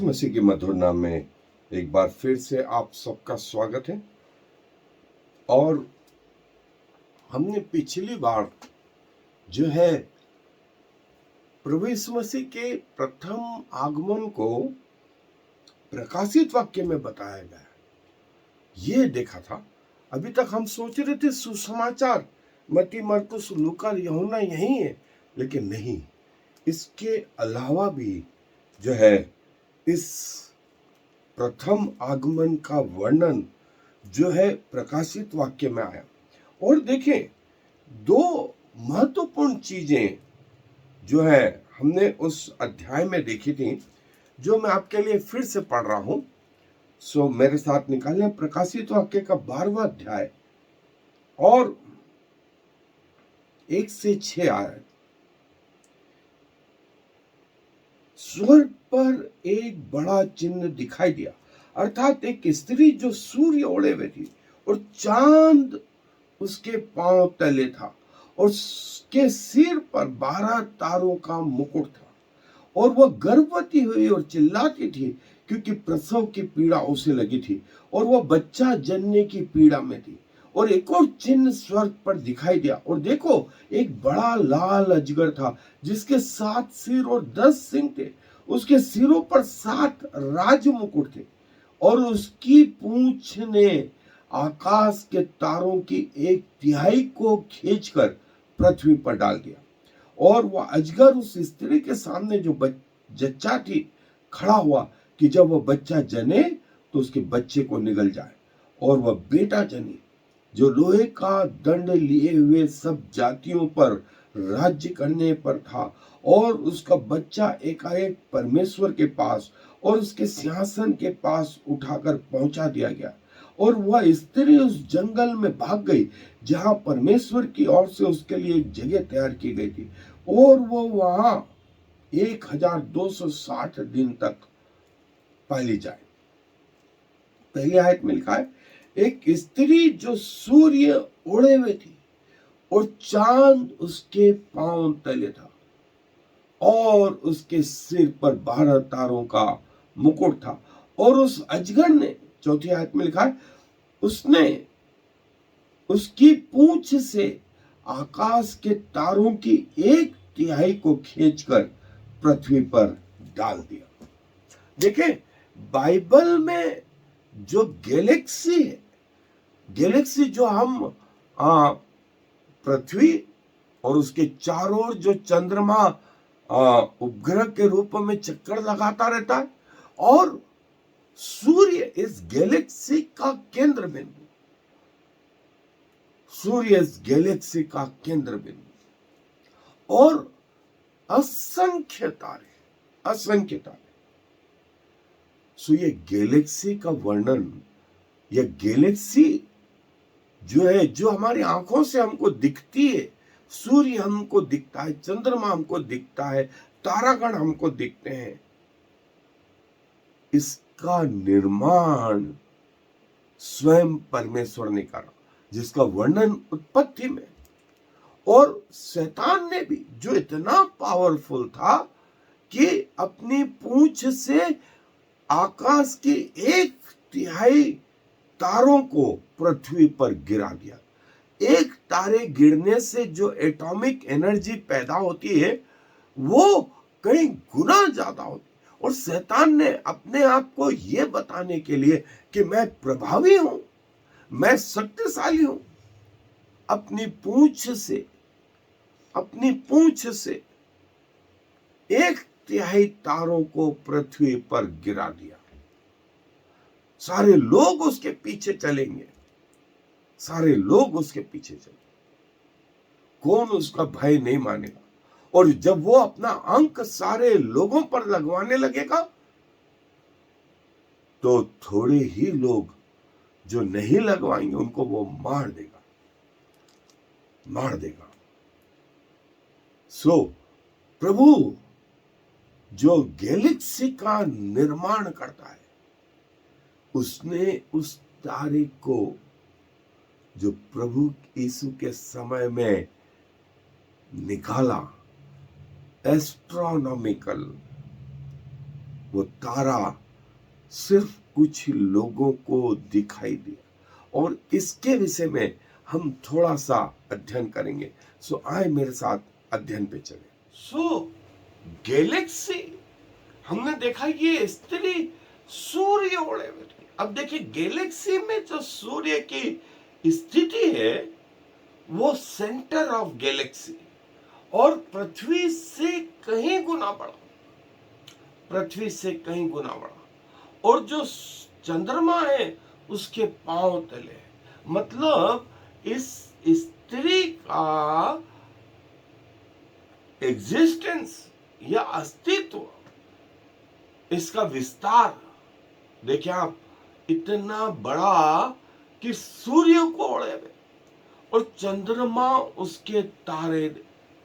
मसीह के मधुर नाम में एक बार फिर से आप सबका स्वागत है। और हमने पिछली बार जो है प्रभु यीशु मसीह के प्रथम आगमन को प्रकाशित वाक्य में बताया गया, ये देखा था। अभी तक हम सोच रहे थे सुसमाचार मत्ती मरकुस लूका यूहन्ना यही है, लेकिन नहीं, इसके अलावा भी जो है इस प्रथम आगमन का वर्णन जो है प्रकाशित वाक्य में आया। और देखें, दो महत्वपूर्ण चीजें जो है हमने उस अध्याय में देखी थी, जो मैं आपके लिए फिर से पढ़ रहा हूं। सो मेरे साथ निकालें प्रकाशित वाक्य का 12वां अध्याय और 1 से 6 आयत। स्वर्ग पर एक बड़ा चिन्ह दिखाई दिया, अर्थात एक स्त्री जो सूर्य ओढ़े हुए थी और चांद उसके पांव तले था और उसके सिर पर 12 तारों का मुकुट था। और वह गर्भवती हुई और चिल्लाती थी, क्योंकि प्रसव की पीड़ा उसे लगी थी और वह बच्चा जनने की पीड़ा में थी। और एक और चिन्ह स्वर्ग पर दिखाई दिया, और देखो, एक बड़ा लाल अजगर था, जिसके 7 सिर और 10 सिंग थे। उसके सिरों पर 7 राज मुकुट थे, और उसकी पूंछ ने आकाश के तारों की 1/3 को खींचकर पृथ्वी पर डाल दिया। और वह अजगर उस स्त्री के सामने जो जच्चा थी खड़ा हुआ, कि जब वह बच्चा जने तो उसके बच्चे को निगल जाए। और वह बेटा जने, जो लोहे का दंड लिए हुए सब जातियों पर राज्य करने पर था, और उसका बच्चा एकाएक परमेश्वर के पास और उसके सिंहासन के पास उठाकर पहुंचा दिया गया। और वह स्त्री उस जंगल में भाग गई, जहां परमेश्वर की ओर से उसके लिए एक जगह तैयार की गई थी, और वो वहां 1260 दिन तक पाली जाए। पहली आयत में लिखा है, एक स्त्री जो सूर्य ओढ़े हुए थी और चांद उसके पांव तले था, और उसके सिर पर 12 तारों का मुकुट था। और उस अजगर ने, चौथी आयत में लिखा है, उसने उसकी पूंछ से आकाश के तारों की 1/3 को खींचकर पृथ्वी पर डाल दिया। देखें, बाइबल में जो गैलेक्सी है, गैलेक्सी जो हम पृथ्वी और उसके चारों ओर जो चंद्रमा उपग्रह के रूप में चक्कर लगाता रहता है, और सूर्य इस गैलेक्सी का केंद्र बिंदु, सूर्य इस गैलेक्सी का केंद्र बिंदु, और असंख्य तारे, असंख्य तारे। सो ये गैलेक्सी का वर्णन, ये गैलेक्सी जो है, जो हमारी आंखों से हमको दिखती है, सूर्य हमको दिखता है, चंद्रमा हमको दिखता है, तारागण हमको दिखते हैं, इसका निर्माण स्वयं परमेश्वर ने करा, जिसका वर्णन उत्पत्ति में। और शैतान ने भी, जो इतना पावरफुल था कि अपनी पूंछ से आकाश की 1/3 तारों को पृथ्वी पर गिरा दिया। एक तारे गिरने से जो एटॉमिक एनर्जी पैदा होती है, वो कई गुना ज्यादा होती है। और शैतान ने अपने आप को यह बताने के लिए कि मैं प्रभावी हूं, मैं शक्तिशाली हूं, अपनी पूंछ से 1/3 तारों को पृथ्वी पर गिरा दिया। सारे लोग उसके पीछे चलेंगे, सारे लोग उसके पीछे चलेंगे, कौन उसका भय नहीं मानेगा। और जब वो अपना अंक सारे लोगों पर लगवाने लगेगा, तो थोड़े ही लोग जो नहीं लगवाएंगे, उनको वो मार देगा। सो प्रभु जो गैलेक्सी का निर्माण करता है, उसने उस तारे को, जो प्रभु यीशु के समय में निकाला, एस्ट्रोनॉमिकल वो तारा सिर्फ कुछ लोगों को दिखाई दिया, और इसके विषय में हम थोड़ा सा अध्ययन करेंगे। सो आए मेरे साथ अध्ययन पे चले। सो गैलेक्सी हमने देखा, ये स्त्री सूर्य ओढ़े हुए थी। अब देखिए, गैलेक्सी में जो सूर्य की स्थिति है वो सेंटर ऑफ गैलेक्सी, और पृथ्वी से कहीं गुना बड़ा, पृथ्वी से कहीं गुना बड़ा। और जो चंद्रमा है उसके पांव तले है। मतलब इस स्त्री का एग्जिस्टेंस या अस्तित्व, इसका विस्तार देखिए आप, इतना बड़ा कि सूर्य को ओढ़े हुए, और चंद्रमा उसके तारे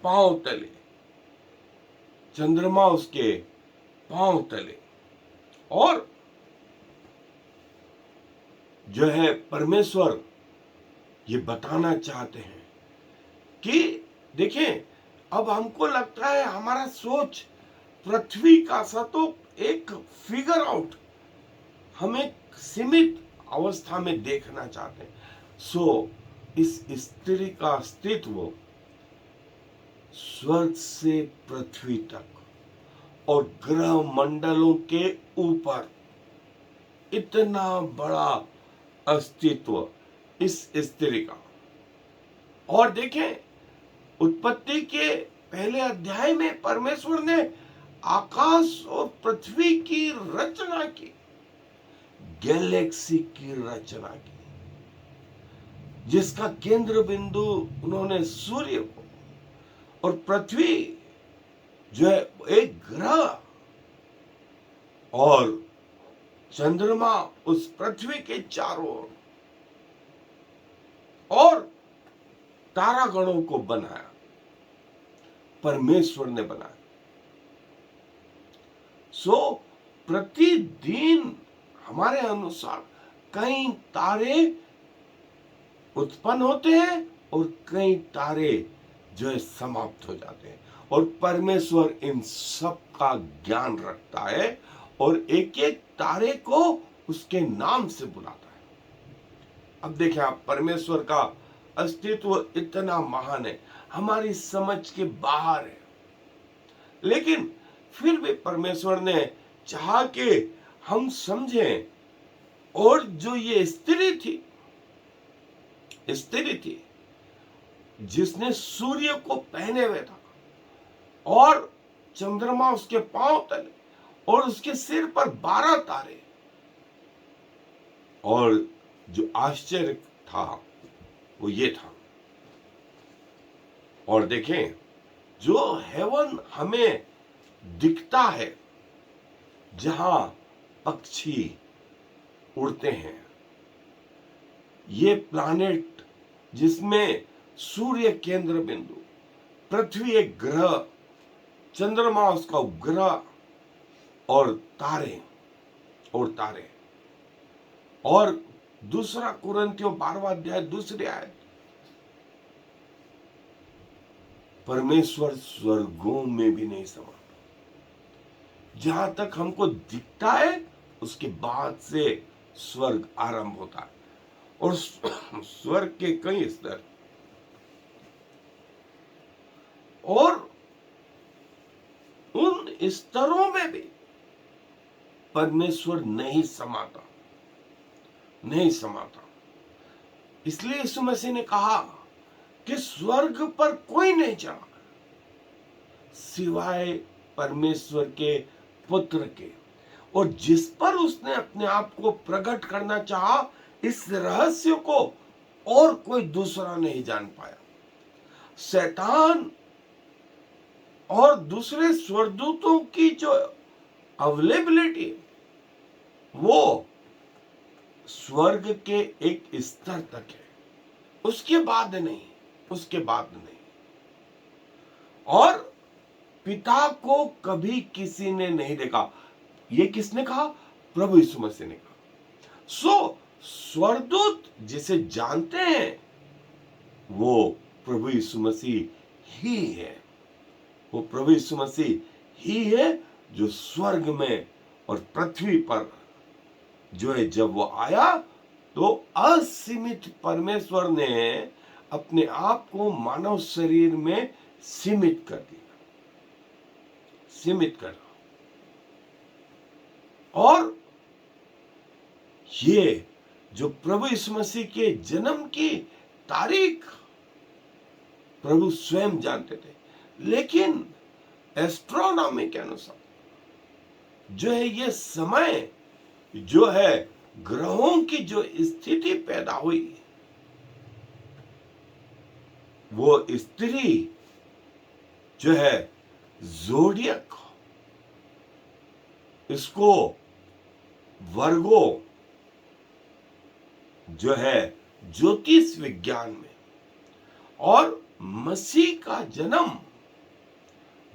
पांव तले, चंद्रमा उसके पांव तले। और जो है परमेश्वर ये बताना चाहते हैं कि देखें, अब हमको लगता है हमारा सोच पृथ्वी का सा तो एक फिगर आउट, हम एक सीमित अवस्था में देखना चाहते हैं। सो इस स्त्री का अस्तित्व स्वर्ग से पृथ्वी तक और ग्रह मंडलों के ऊपर, इतना बड़ा अस्तित्व इस स्त्री का। और देखें, उत्पत्ति के पहले अध्याय में परमेश्वर ने आकाश और पृथ्वी की रचना की, गैलेक्सी की रचना की, जिसका केंद्र बिंदु उन्होंने सूर्य को, और पृथ्वी जो है एक ग्रह, और चंद्रमा उस पृथ्वी के चारों ओर, और तारागणों को बनाया, परमेश्वर ने बनाया। सो प्रतिदिन हमारे अनुसार कई तारे उत्पन्न होते हैं और कई तारे जो है समाप्त हो जाते हैं, और परमेश्वर इन सब का ज्ञान रखता है और एक एक तारे को उसके नाम से बुलाता है। अब देखिए आप, परमेश्वर का अस्तित्व इतना महान है, हमारी समझ के बाहर है, लेकिन फिर भी परमेश्वर ने चाहा कि हम समझें। और जो ये स्त्री थी जिसने सूर्य को पहने हुए था, और चंद्रमा उसके पांव तले, और उसके सिर पर 12 तारे, और जो आश्चर्य था वो ये था। और देखें, जो हेवन हमें दिखता है, जहां पक्षी उड़ते हैं, ये प्लैनेट जिसमें सूर्य केंद्र बिंदु, पृथ्वी एक ग्रह, चंद्रमा उसका उपग्रह, और तारे, और दूसरा कुरिन्थियों 12वां अध्याय 2 आयत, परमेश्वर स्वर्गों में भी नहीं समा। जहां तक हमको दिखता है उसके बाद से स्वर्ग आरंभ होता है, और स्वर्ग के कई स्तर, और उन स्तरों में भी परमेश्वर नहीं समाता। इसलिए यीशु मसीह ने कहा कि स्वर्ग पर कोई नहीं चढ़ा सिवाय परमेश्वर के पुत्र के, और जिस पर उसने अपने आप को प्रकट करना चाहा, इस रहस्य को और कोई दूसरा नहीं जान पाया। शैतान और दूसरे स्वर्गदूतों की जो अवेलेबिलिटी, वो स्वर्ग के एक स्तर तक है, उसके बाद नहीं। और पिता को कभी किसी ने नहीं देखा। ये किसने कहा? प्रभु यीशु मसीह ने कहा। सो स्वर्गदूत जिसे जानते हैं वो प्रभु यीशु मसीह ही है। वो प्रभु यीशु मसीह ही है जो स्वर्ग में और पृथ्वी पर जो है जब वो आया तो असीमित परमेश्वर ने अपने आप को मानव शरीर में सीमित कर दिया, सीमित कर। और ये जो प्रभु यीशु मसीह के जन्म की तारीख प्रभु स्वयं जानते थे, लेकिन एस्ट्रोनॉमी के अनुसार जो है ये समय जो है ग्रहों की जो स्थिति पैदा हुई, वो स्त्री जो है ज़ोडियक, इसको वर्गो जो है ज्योतिष विज्ञान में, और मसीह का जन्म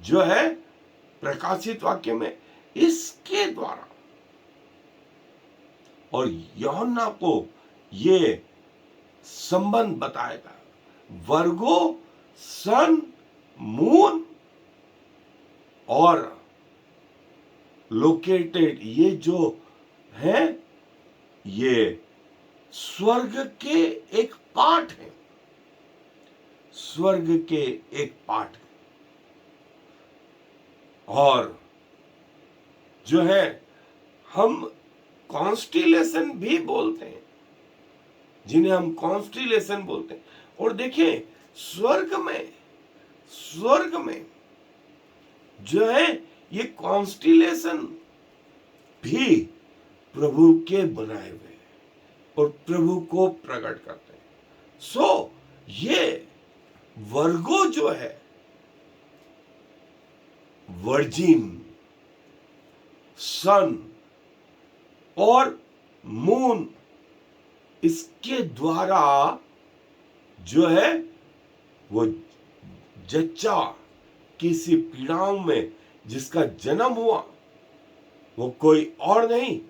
जो है प्रकाशित वाक्य में इसके द्वारा, और यूहन्ना को ये संबंध बताया गया, वर्गो, सन, मून और लोकेटेड, ये जो है ये स्वर्ग के एक पार्ट है, स्वर्ग के एक पार्ट है। और जो है हम कॉन्स्टिलेशन भी बोलते हैं, जिन्हें हम कॉन्स्टिलेशन बोलते हैं। और देखिए स्वर्ग में जो है ये कॉन्स्टिलेशन भी प्रभु के बनाए हुए हैं और प्रभु को प्रकट करते हैं। सो ये वर्गो जो है वर्जिन, सन और मून, इसके द्वारा जो है वो जच्चा किसी पीड़ाओं में जिसका जन्म हुआ, वो कोई और नहीं,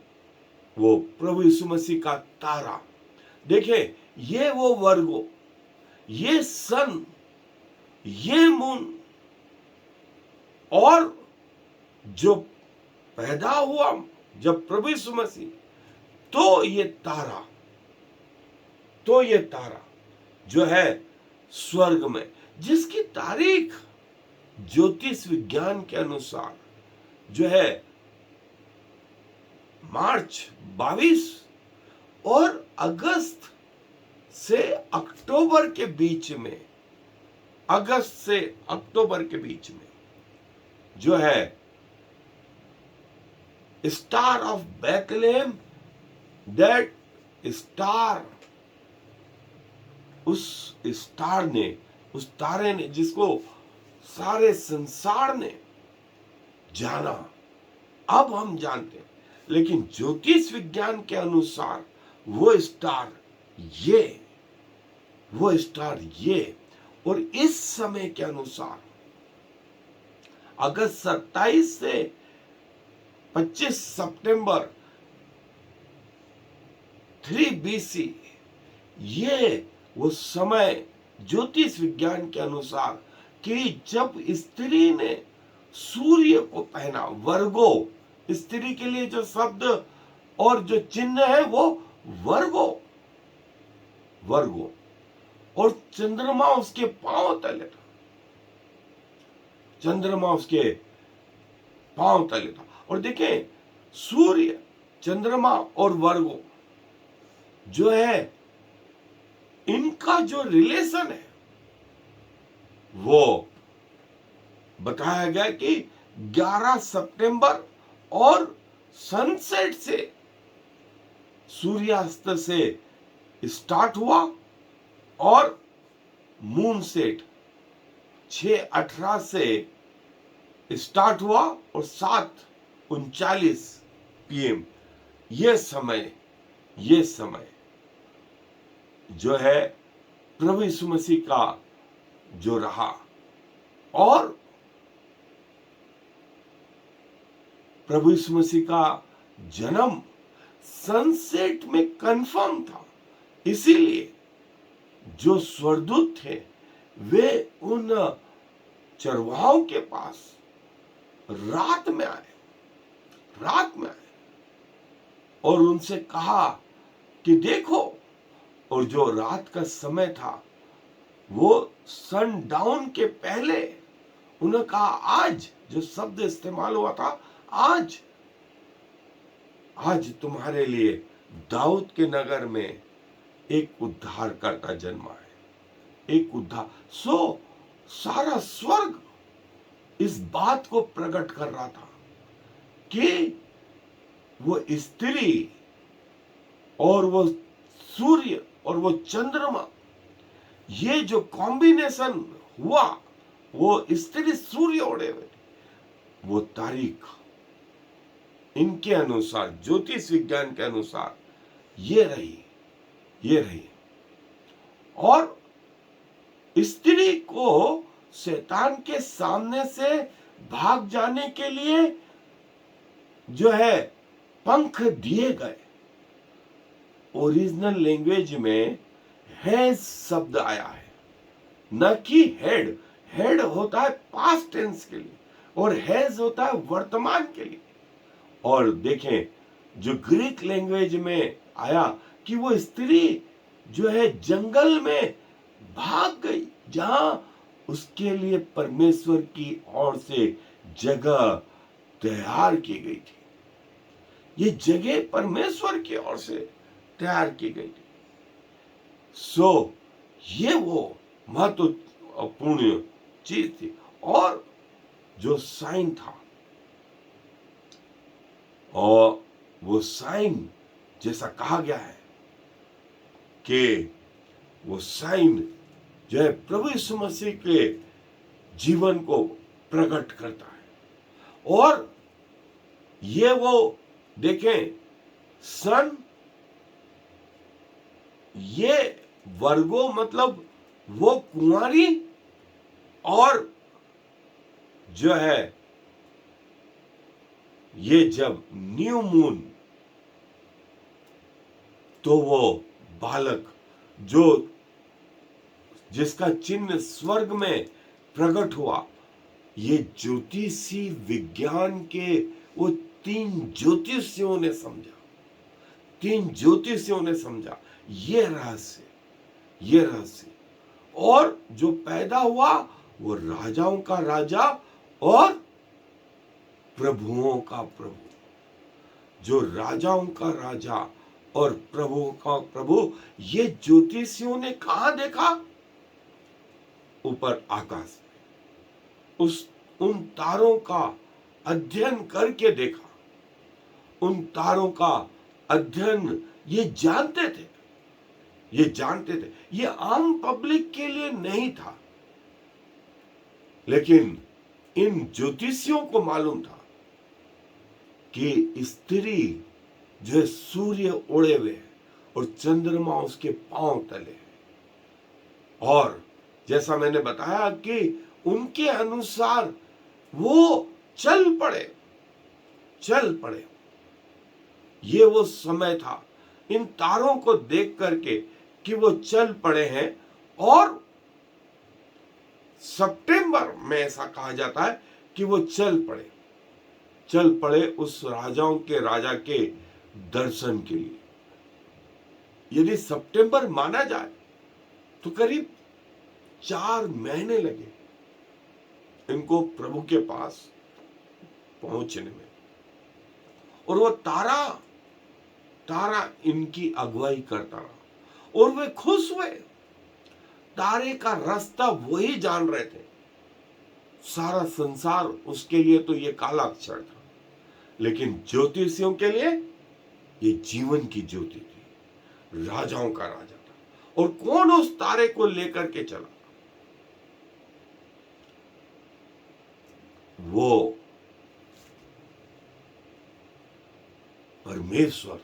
वो प्रभु यीशु मसीह का तारा। देखिए ये वो वर्गो, ये सन, ये मून, और जो पैदा हुआ जब प्रभु यीशु मसीह, तो ये तारा जो है स्वर्ग में, जिसकी तारीख ज्योतिष विज्ञान के अनुसार जो है मार्च 22 और अगस्त से अक्टूबर के बीच में, अगस्त से अक्टूबर के बीच में जो है star of Bethlehem, that star, उस स्टार ने, उस तारे ने जिसको सारे संसार ने जाना, अब हम जानते हैं, लेकिन ज्योतिष विज्ञान के अनुसार वो स्टार ये, और इस समय के अनुसार अगस्त 27 से 25 सितंबर 3 BC, ये वो समय ज्योतिष विज्ञान के अनुसार कि जब स्त्री ने सूर्य को पहना। वर्गो, स्त्री के लिए जो शब्द और जो चिन्ह है वो वर्गो, और चंद्रमा उसके पांव तले था, चंद्रमा उसके पांव तले था। और देखें सूर्य, चंद्रमा और वर्गो जो है, इनका जो रिलेशन है वो बताया गया कि 11 सितंबर और सनसेट से, सूर्यास्त से स्टार्ट हुआ, और मून सेट 6:18 से स्टार्ट हुआ और 7:39 PM, ये समय जो है प्रभु यीशु मसीह का जो रहा। और प्रभु यीशु मसीह का जन्म सनसेट में कंफर्म था, इसीलिए जो स्वर्गदूत थे वे उन चरवाहों के पास रात में आए, और उनसे कहा कि देखो, और जो रात का समय था वो सनडाउन के पहले उन्होंने कहा आज, जो शब्द इस्तेमाल हुआ था, आज आज तुम्हारे लिए दाऊद के नगर में एक उद्धारकर्ता जन्मा है, एक उद्धार। सारा स्वर्ग इस बात को प्रकट कर रहा था कि वो स्त्री और वो सूर्य और वो चंद्रमा, ये जो कॉम्बिनेशन हुआ, वो स्त्री सूर्य ओढ़े हुए, वो तारीख इनके अनुसार, ज्योतिष विज्ञान के अनुसार ये रही। और स्त्री को शैतान के सामने से भाग जाने के लिए जो है पंख दिए गए। ओरिजिनल लैंग्वेज में हैज शब्द आया है, न कि हेड। हेड होता है पास्ट टेंस के लिए और हैज होता है वर्तमान के लिए। और देखें, जो ग्रीक लैंग्वेज में आया कि वो स्त्री जो है जंगल में भाग गई, जहां उसके लिए परमेश्वर की ओर से जगह तैयार की गई थी। ये जगह परमेश्वर की ओर से तैयार की गई थी। ये वो महत्वपूर्ण चीज थी। और जो साइन था, और वो साइन जैसा कहा गया है कि वो साइन जो है प्रभु यीशु मसीह के जीवन को प्रकट करता है। और ये वो देखें, सन, ये वर्गो मतलब वो कुंवारी, और जो है ये जब न्यू मून, तो वो बालक जो जिसका चिन्ह स्वर्ग में प्रकट हुआ। ये ज्योतिषी विज्ञान के वो तीन ज्योतिषियों ने समझा ये रहस्य। और जो पैदा हुआ वो राजाओं का राजा और प्रभुओं का प्रभु। जो राजाओं का राजा और प्रभुओं का प्रभु, ये ज्योतिषियों ने कहां देखा? ऊपर आकाश में। उन तारों का अध्ययन करके देखा। उन तारों का अध्ययन ये जानते थे। ये आम पब्लिक के लिए नहीं था, लेकिन इन ज्योतिषियों को मालूम था कि स्त्री जो है सूर्य ओढ़े हुए है और चंद्रमा उसके पांव तले है। और जैसा मैंने बताया कि उनके अनुसार वो चल पड़े। ये वो समय था इन तारों को देख करके कि वो चल पड़े हैं। और सितंबर में ऐसा कहा जाता है कि वो चल पड़े उस राजाओं के राजा के दर्शन के लिए। यदि सितंबर माना जाए तो करीब 4 महीने लगे इनको प्रभु के पास पहुंचने में। और वो तारा इनकी अगुवाई करता रहा और वे खुश हुए। तारे का रास्ता वही जान रहे थे। सारा संसार उसके लिए तो ये काला अक्षर था, लेकिन ज्योतिषियों के लिए ये जीवन की ज्योति थी। राजाओं का राजा था। और कौन उस तारे को लेकर के चला? वो परमेश्वर।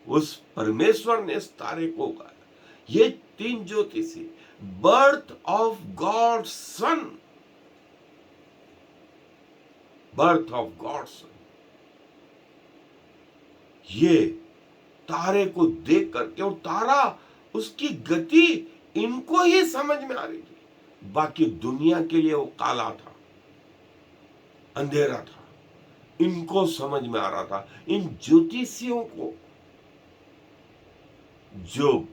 उस परमेश्वर ने इस तारे को उगाया। ये 3 ज्योतिषी, बर्थ ऑफ गॉड सन, ये तारे को देख करके, और तारा उसकी गति इनको ही समझ में आ रही थी, बाकी दुनिया के लिए वो काला था, अंधेरा था। इनको समझ में आ रहा था, इन ज्योतिषियों को, जो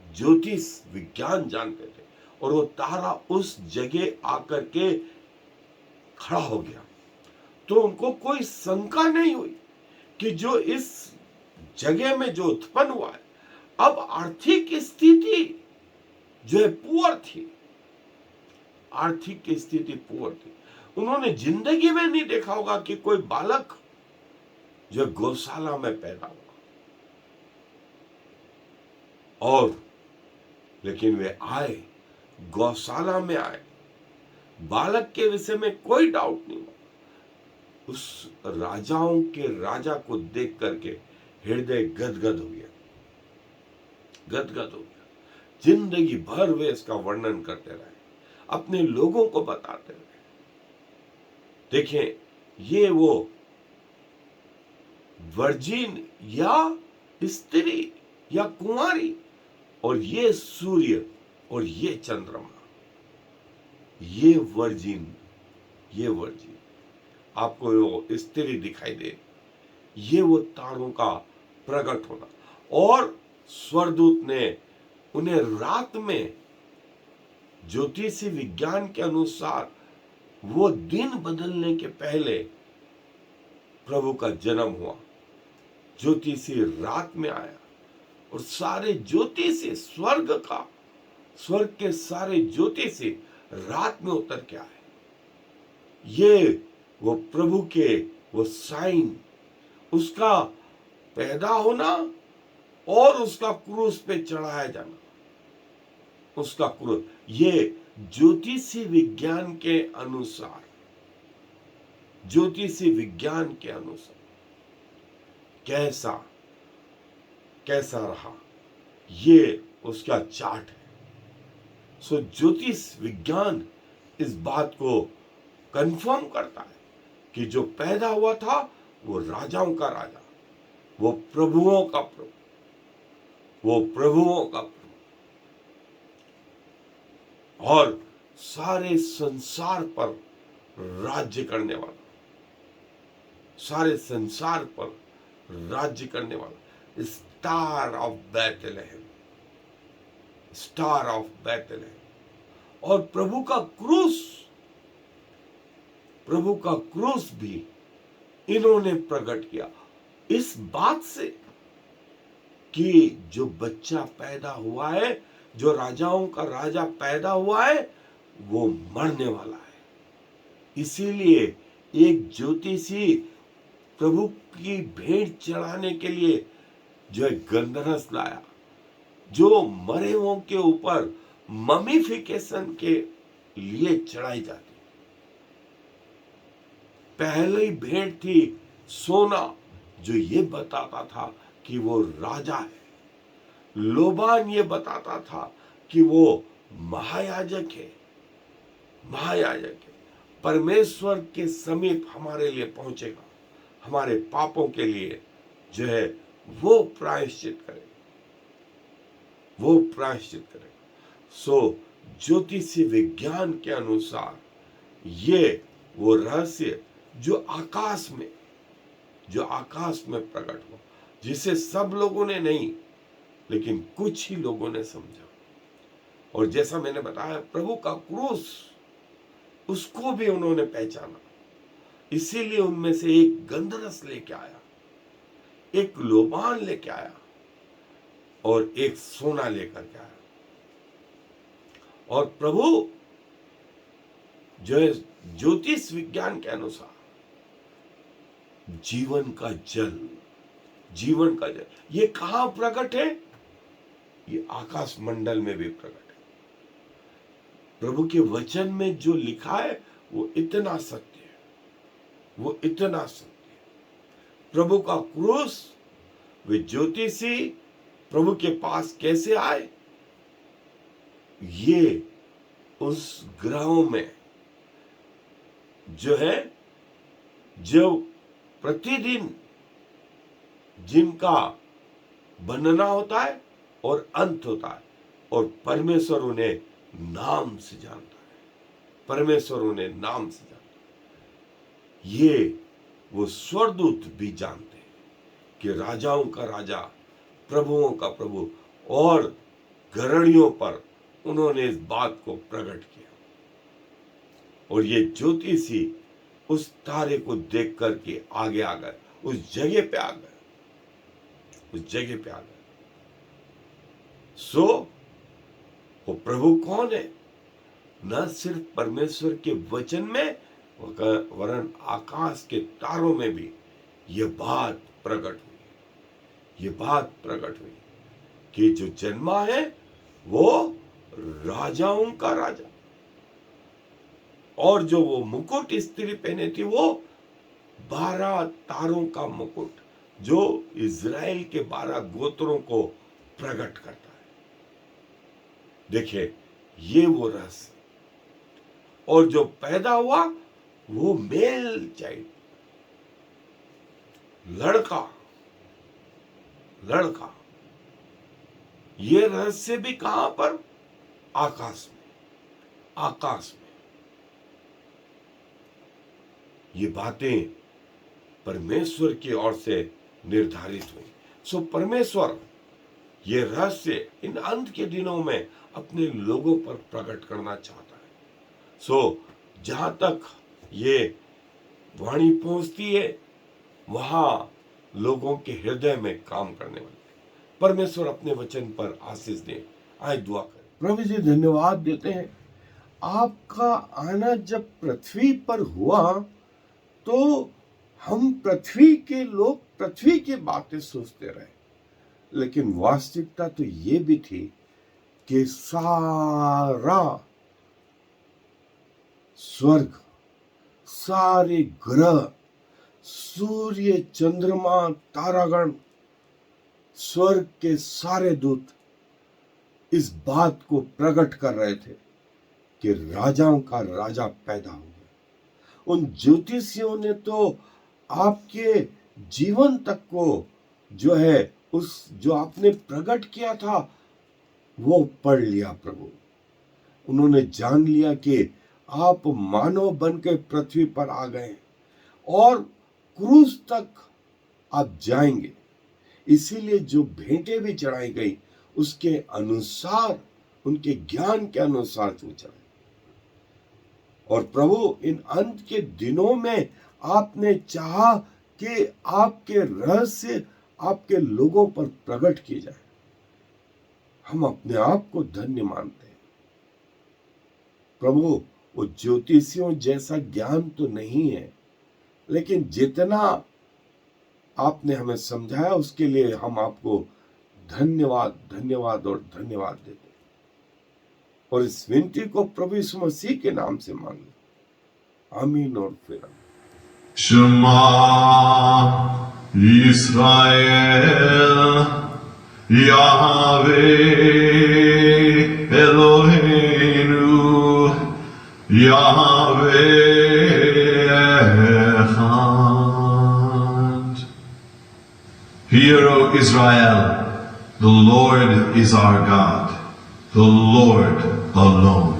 ज्योतिष विज्ञान जानते थे, और वो तारा उस जगह आकर के खड़ा हो गया, तो उनको कोई शंका नहीं हुई कि जो इस जगह में जो उत्पन्न हुआ है, अब आर्थिक स्थिति जो है पुअर थी, आर्थिक स्थिति पुअर थी। उन्होंने जिंदगी में नहीं देखा होगा कि कोई बालक जो गौशाला में पैदा हुआ, और लेकिन वे आए, गौशाला में आए, बालक के विषय में कोई डाउट नहीं हुआ। उस राजाओं के राजा को देख करके हृदय गदगद हो गया, गदगद हो गया। जिंदगी भर वे इसका वर्णन करते रहे, अपने लोगों को बताते रहे। देखें, ये वो वर्जिन या स्त्री या कुंवारी, और ये सूर्य और ये चंद्रमा, ये वर्जिन, ये वर्जिन, आपको वो स्त्री दिखाई दे, ये वो तारों का प्रकट होना। और स्वर्गदूत ने उन्हें रात में, ज्योतिषी विज्ञान के अनुसार वो दिन बदलने के पहले प्रभु का जन्म हुआ, ज्योतिषी रात में आया, और सारे ज्योतिषी स्वर्ग के सारे ज्योतिषी रात में उतर के आए। ये वो प्रभु के वो साइन, उसका पैदा होना और उसका क्रूस पे चढ़ाया जाना, उसका क्रूस, ये ज्योतिषी विज्ञान के अनुसार, ज्योतिषी विज्ञान के अनुसार कैसा कैसा रहा, ये उसका चार्ट है। सो ज्योतिष विज्ञान इस बात को कंफर्म करता है कि जो पैदा हुआ था वो राजाओं का राजा, वो प्रभुओं का प्रभु, वो प्रभुओं का प्रभु, और सारे संसार पर राज्य करने वाला, सारे संसार पर राज्य करने वाला, स्टार ऑफ बैथलेहम, स्टार ऑफ बैथलेहम। और प्रभु का क्रूस भी इन्होंने प्रकट किया, इस बात से कि जो बच्चा पैदा हुआ है, जो राजाओं का राजा पैदा हुआ है, वो मरने वाला है। इसीलिए एक ज्योतिषी प्रभु की भेंट चढ़ाने के लिए जो है गंधरस लाया, जो मरे हुओं के ऊपर ममीफिकेशन के लिए चढ़ाई जाती। पहली भेंट थी सोना, जो ये बताता था कि वो राजा है। लोबान ये बताता था कि वो महायाजक है, महायाजक है, परमेश्वर के समीप हमारे लिए पहुंचेगा, हमारे पापों के लिए जो है वो प्रायश्चित करेगा, वो प्रायश्चित करेगा। सो ज्योतिषी विज्ञान के अनुसार ये वो रहस्य जो आकाश में प्रकट हुआ, जिसे सब लोगों ने नहीं, लेकिन कुछ ही लोगों ने समझा। और जैसा मैंने बताया, प्रभु का क्रूस, उसको भी उन्होंने पहचाना, इसीलिए उनमें से एक गंधरस लेके आया, एक लोबान लेके आया, और एक सोना लेकर के आया। और प्रभु जो है ज्योतिष विज्ञान के अनुसार जीवन का जल, ये कहां प्रकट है? ये आकाश मंडल में भी प्रकट है। प्रभु के वचन में जो लिखा है वो इतना सत्य है, वो इतना सत्य है। प्रभु का क्रूस, वे ज्योतिषी प्रभु के पास कैसे आए? ये उस ग्रहों में जो है, जो प्रतिदिन जिनका बनना होता है और अंत होता है, और परमेश्वर उन्हें नाम से जानता है, परमेश्वर उन्हें नाम से जानता है। ये वो स्वर्गदूत भी जानते हैं कि राजाओं का राजा, प्रभुओं का प्रभु और घरणियों पर उन्होंने इस बात को प्रकट किया। और ये ज्योतिषी उस तारे को देख करके आगे आ गए, उस जगह पे आ गए, उस जगह पे आ गए। सो वो प्रभु कौन है? न सिर्फ परमेश्वर के वचन में वरन आकाश के तारों में भी ये बात प्रकट हुई, ये बात प्रकट हुई कि जो जन्मा है वो राजाओं का राजा, और जो वो मुकुट स्त्री पहने थी वो 12 तारों का मुकुट, जो इज़राइल के 12 गोत्रों को प्रकट करता है। देखिए, ये वो रहस्य। और जो पैदा हुआ वो मेल चाइल्ड, लड़का, लड़का। ये रहस्य भी कहां पर? आकाश में, आकाश में। ये बातें परमेश्वर की ओर से निर्धारित हुई। सो परमेश्वर ये रहस्य इन अंत के दिनों में अपने लोगों पर प्रकट करना चाहता है। सो जहां तक ये वाणी पहुंचती है वहां लोगों के हृदय में काम करने वाले परमेश्वर अपने वचन पर आशीष दे। आए दुआ करें। प्रभु जी, धन्यवाद देते हैं। आपका आना जब पृथ्वी पर हुआ तो हम पृथ्वी के लोग पृथ्वी की बातें सोचते रहे, लेकिन वास्तविकता तो ये भी थी कि सारा स्वर्ग, सारे ग्रह, सूर्य, चंद्रमा, तारागण, स्वर्ग के सारे दूत इस बात को प्रकट कर रहे थे कि राजाओं का राजा पैदा हो गया। उन ज्योतिषियों ने तो आपके जीवन तक को जो है उस जो आपने प्रकट किया था वो पढ़ लिया प्रभु। उन्होंने जान लिया कि आप मानव बन के पृथ्वी पर आ गए और क्रूस तक आप जाएंगे। इसीलिए जो भेंटें भी चढ़ाई गई उसके अनुसार, उनके ज्ञान के अनुसार जो चढ़ाई। और प्रभु, इन अंत के दिनों में आपने चाहा कि आपके रहस्य आपके लोगों पर प्रकट किए जाए। हम अपने आप को धन्य मानते हैं प्रभु। वो ज्योतिषियों जैसा ज्ञान तो नहीं है, लेकिन जितना आपने हमें समझाया उसके लिए हम आपको धन्यवाद, धन्यवाद और धन्यवाद देते हैं। और इस विनती को प्रभु यीशु मसीह के नाम से मांगे, आमीन और फिर आमीन। Shema Yisrael Yahweh Eloheinu Yahweh Echad. Hear, O Israel, the Lord is our God, the Lord alone.